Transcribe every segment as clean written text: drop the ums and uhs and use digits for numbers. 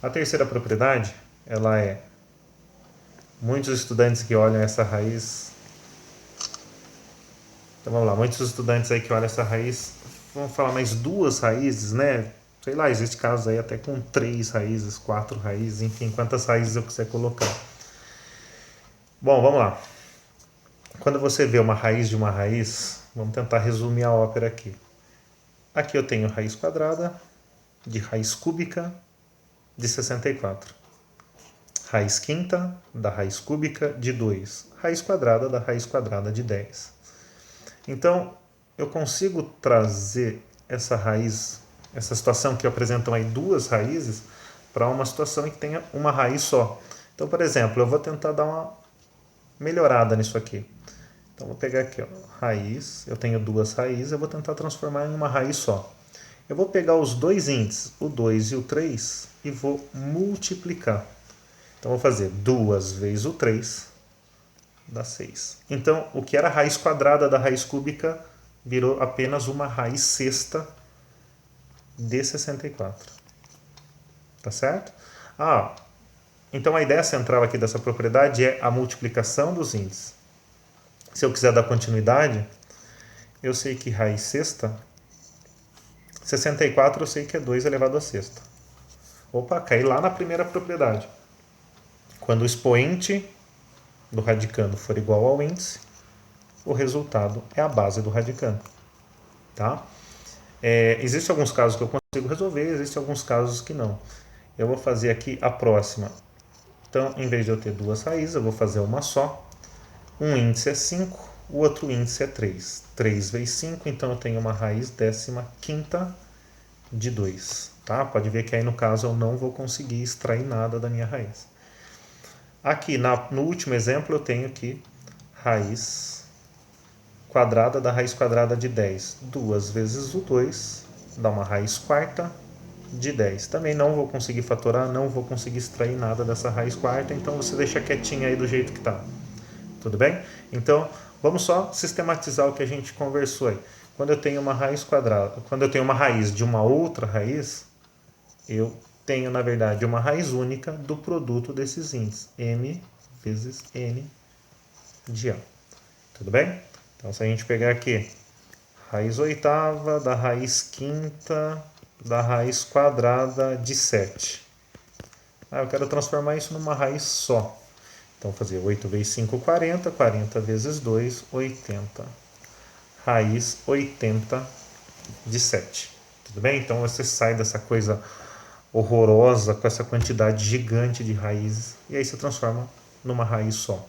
A terceira propriedade, ela é... Muitos estudantes que olham essa raiz... Então vamos lá, muitos estudantes aí que olham essa raiz vão falar, mais duas raízes, né? Sei lá, existe casos aí até com 3 raízes, 4 raízes, enfim, quantas raízes eu quiser colocar. Bom, vamos lá. Quando você vê uma raiz de uma raiz, vamos tentar resumir a ópera aqui. Aqui eu tenho raiz quadrada de raiz cúbica de 64. Raiz quinta da raiz cúbica de 2. Raiz quadrada da raiz quadrada de 10. Então, eu consigo trazer essa raiz, essa situação que apresentam aí duas raízes, para uma situação em que tenha uma raiz só. Então, por exemplo, eu vou tentar dar uma melhorada nisso aqui. Então, vou pegar aqui, ó, raiz, eu tenho duas raízes, eu vou tentar transformar em uma raiz só. Eu vou pegar os dois índices, o 2 e o 3, e vou multiplicar. Então, vou fazer 2 vezes o 3, dá 6. Então, o que era a raiz quadrada da raiz cúbica virou apenas uma raiz sexta de 64. Tá certo? Então a ideia central aqui dessa propriedade é a multiplicação dos índices. Se eu quiser dar continuidade, eu sei que raiz sexta, 64 eu sei que é 2 elevado a sexta. Opa, caí lá na primeira propriedade. Quando o expoente do radicando for igual ao índice, o resultado é a base do radicando. Tá? Existem alguns casos que eu consigo resolver, existem alguns casos que não. Eu vou fazer aqui a próxima. Então, em vez de eu ter duas raízes, eu vou fazer uma só. Um índice é 5, o outro índice é 3. 3 vezes 5, então eu tenho uma raiz 15ª de 2. Tá? Pode ver que aí no caso eu não vou conseguir extrair nada da minha raiz. Aqui no último exemplo eu tenho aqui raiz quadrada da raiz quadrada de 10. 2 vezes o 2 dá uma raiz quarta de 10. Também não vou conseguir fatorar, não vou conseguir extrair nada dessa raiz quarta, então você deixa quietinho aí do jeito que está. Tudo bem? Então, vamos só sistematizar o que a gente conversou aí. Quando eu tenho uma raiz quadrada, quando eu tenho uma raiz de uma outra raiz, eu tenho, na verdade, uma raiz única do produto desses índices, m vezes n de a. Tudo bem? Então, se a gente pegar aqui, raiz oitava da raiz quinta da raiz quadrada de 7. Eu quero transformar isso numa raiz só. Então, vou fazer 8 vezes 5, 40. 40 vezes 2, 80. Raiz 80 de 7. Tudo bem? Então, você sai dessa coisa horrorosa com essa quantidade gigante de raízes e aí você transforma numa raiz só.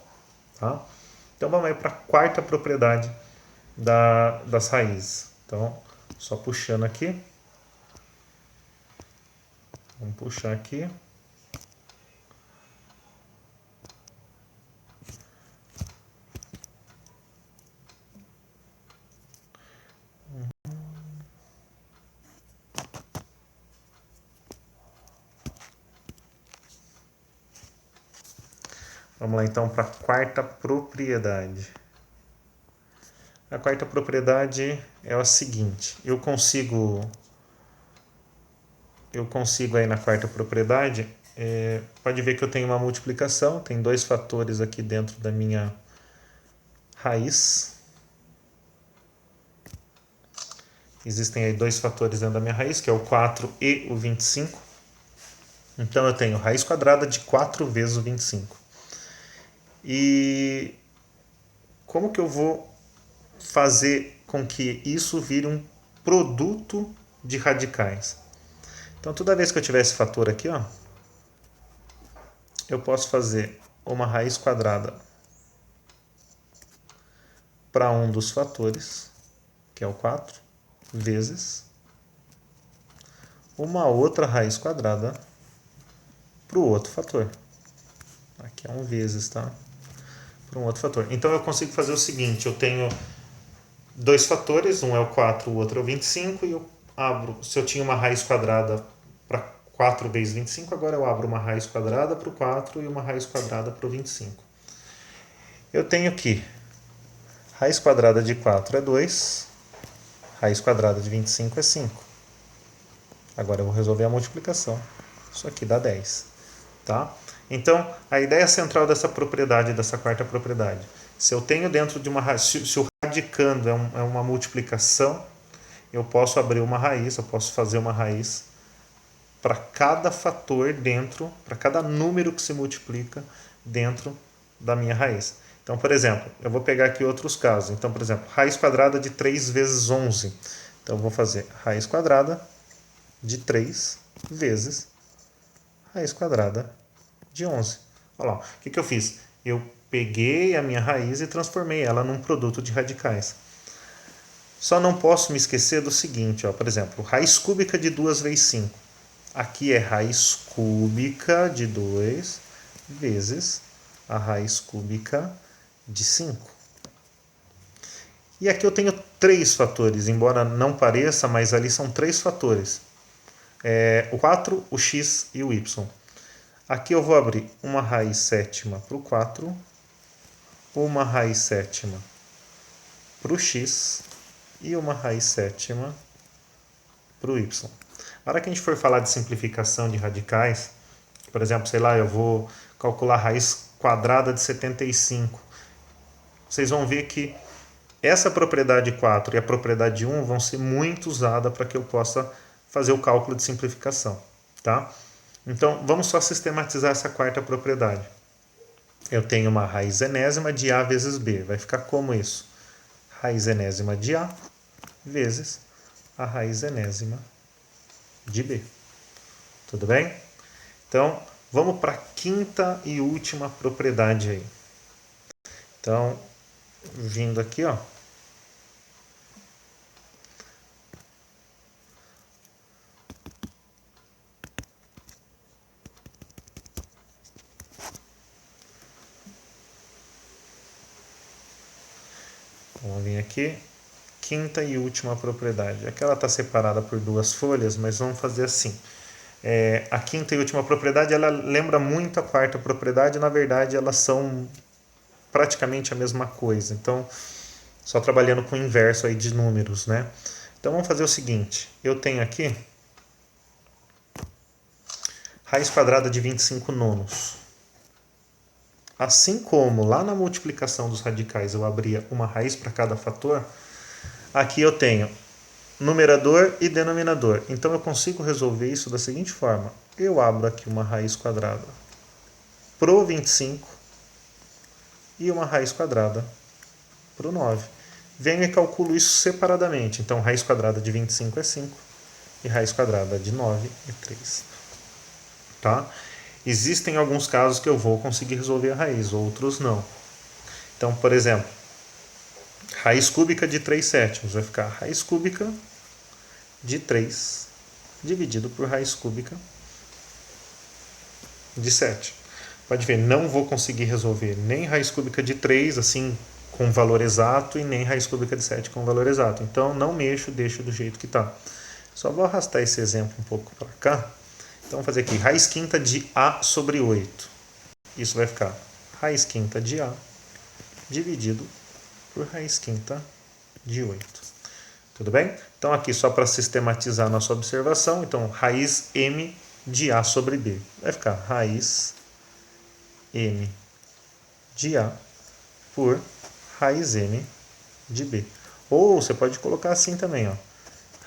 Tá? Então, vamos aí para a quarta propriedade das raízes. Então, só puxando aqui. Vamos puxar aqui. Vamos lá então para a quarta propriedade. A quarta propriedade é a seguinte. Eu consigo aí na quarta propriedade, pode ver que eu tenho uma multiplicação, tem dois fatores aqui dentro da minha raiz. Existem aí dois fatores dentro da minha raiz, que é o 4 e o 25. Então eu tenho raiz quadrada de 4 vezes o 25. E como que eu vou fazer com que isso vire um produto de radicais? Então toda vez que eu tiver esse fator aqui, ó, eu posso fazer uma raiz quadrada para um dos fatores, que é o 4, vezes uma outra raiz quadrada para o outro fator. Aqui é um vezes, tá? Para um outro fator. Então eu consigo fazer o seguinte, eu tenho dois fatores, um é o 4, o outro é o 25, e eu abro, se eu tinha uma raiz quadrada para 4 vezes 25, agora eu abro uma raiz quadrada para o 4 e uma raiz quadrada para o 25. Eu tenho aqui raiz quadrada de 4 é 2, raiz quadrada de 25 é 5. Agora eu vou resolver a multiplicação. Isso aqui dá 10. Tá? Então, a ideia central dessa propriedade, dessa quarta propriedade, se eu tenho dentro de uma raiz, se o radicando é uma multiplicação, eu posso abrir uma raiz, eu posso fazer uma raiz para cada fator dentro, para cada número que se multiplica dentro da minha raiz. Então, por exemplo, eu vou pegar aqui outros casos. Então, por exemplo, raiz quadrada de 3 vezes 11. Então, eu vou fazer raiz quadrada de 3 vezes raiz quadrada de 11. Olha lá, o que eu fiz? Eu peguei a minha raiz e transformei ela num produto de radicais. Só não posso me esquecer do seguinte, ó, por exemplo, raiz cúbica de 2 vezes 5. Aqui é raiz cúbica de 2 vezes a raiz cúbica de 5. E aqui eu tenho 3 fatores, embora não pareça, mas ali são 3 fatores. O 4, o x e o y. Aqui eu vou abrir uma raiz sétima para o 4, uma raiz sétima para o x e uma raiz sétima para o y. Na hora que a gente for falar de simplificação de radicais, por exemplo, sei lá, eu vou calcular a raiz quadrada de 75. Vocês vão ver que essa propriedade 4 e a propriedade 1 vão ser muito usadas para que eu possa fazer o cálculo de simplificação. Tá? Então, vamos só sistematizar essa quarta propriedade. Eu tenho uma raiz enésima de A vezes B. Vai ficar como isso? Raiz enésima de A vezes a raiz enésima de B. Tudo bem? Então, vamos para a quinta e última propriedade aí. Então, vindo aqui, ó. Vamos vir aqui. Quinta e última propriedade. Aqui ela está separada por 2 folhas, mas vamos fazer assim. A quinta e última propriedade, ela lembra muito a quarta propriedade. Na verdade, elas são praticamente a mesma coisa. Então, só trabalhando com o inverso aí de números, né? Então, vamos fazer o seguinte. Eu tenho aqui raiz quadrada de 25 nonos. Assim como lá na multiplicação dos radicais eu abria uma raiz para cada fator, aqui eu tenho numerador e denominador. Então eu consigo resolver isso da seguinte forma. Eu abro aqui uma raiz quadrada pro 25 e uma raiz quadrada pro 9. Venho e calculo isso separadamente. Então raiz quadrada de 25 é 5 e raiz quadrada de 9 é 3. Tá? Existem alguns casos que eu vou conseguir resolver a raiz, outros não. Então, por exemplo, raiz cúbica de 3 sétimos vai ficar raiz cúbica de 3 dividido por raiz cúbica de 7. Pode ver, não vou conseguir resolver nem raiz cúbica de 3 assim com valor exato e nem raiz cúbica de 7 com valor exato. Então, não mexo, deixo do jeito que está. Só vou arrastar esse exemplo um pouco para cá. Então, vamos fazer aqui, raiz quinta de A sobre 8. Isso vai ficar raiz quinta de A dividido por raiz quinta de 8. Tudo bem? Então, aqui só para sistematizar a nossa observação, então, raiz M de A sobre B. Vai ficar raiz M de A por raiz M de B. Ou você pode colocar assim também, ó,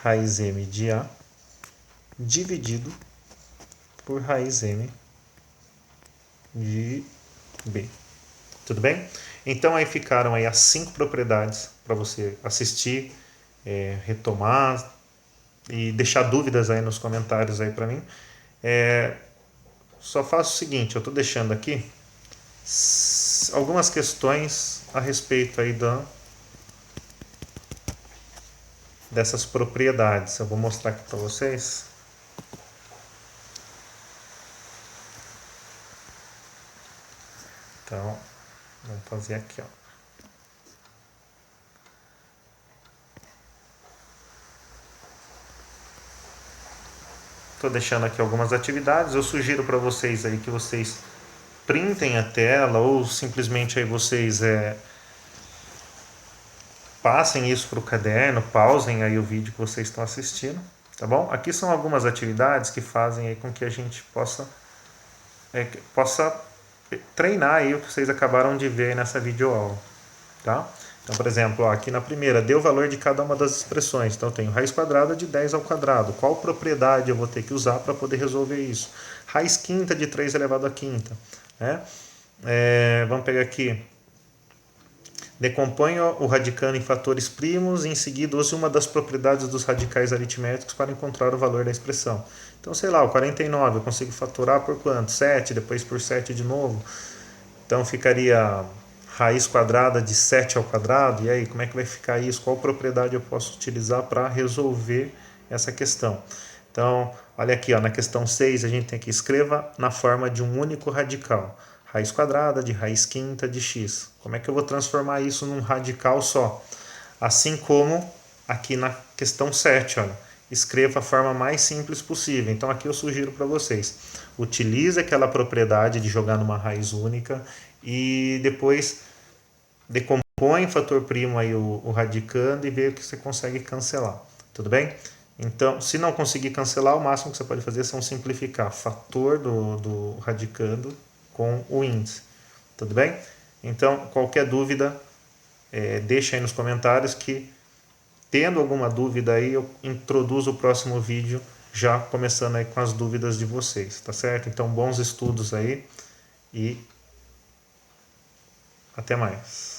raiz M de A dividido por raiz M de B. Tudo bem? Então aí ficaram aí as 5 propriedades para você assistir, retomar e deixar dúvidas aí nos comentários aí para mim. Só faço o seguinte, eu estou deixando aqui algumas questões a respeito aí dessas propriedades. Eu vou mostrar aqui para vocês. Então, vamos fazer aqui, ó. Estou deixando aqui algumas atividades. Eu sugiro para vocês aí que vocês printem a tela ou simplesmente aí vocês passem isso para o caderno, pausem aí o vídeo que vocês estão assistindo, Tá bom? Aqui são algumas atividades que fazem aí com que a gente possa treinar aí o que vocês acabaram de ver aí nessa videoaula, tá? Então, por exemplo, ó, aqui na primeira, dê o valor de cada uma das expressões. Então, eu tenho raiz quadrada de 10 ao quadrado. Qual propriedade eu vou ter que usar para poder resolver isso? Raiz quinta de 3 elevado à quinta. Né? Vamos pegar aqui. Decomponha o radicando em fatores primos e em seguida use uma das propriedades dos radicais aritméticos para encontrar o valor da expressão. Então, sei lá, o 49 eu consigo fatorar por quanto? 7, depois por 7 de novo. Então, ficaria raiz quadrada de 7 ao quadrado. E aí, como é que vai ficar isso? Qual propriedade eu posso utilizar para resolver essa questão? Então, olha aqui, ó, na questão 6, a gente tem que escreva na forma de um único radical. Raiz quadrada de raiz quinta de x. Como é que eu vou transformar isso num radical só? Assim como aqui na questão 7, olha, escreva a forma mais simples possível. Então aqui eu sugiro para vocês, utilize aquela propriedade de jogar numa raiz única e depois decompõe em fator primo aí o radicando e vê o que você consegue cancelar. Tudo bem? Então, se não conseguir cancelar, o máximo que você pode fazer são simplificar fator do radicando com o índice. Tudo bem? Então, qualquer dúvida, deixa aí nos comentários que, tendo alguma dúvida aí, eu introduzo o próximo vídeo já começando aí com as dúvidas de vocês, tá certo? Então, bons estudos aí e até mais.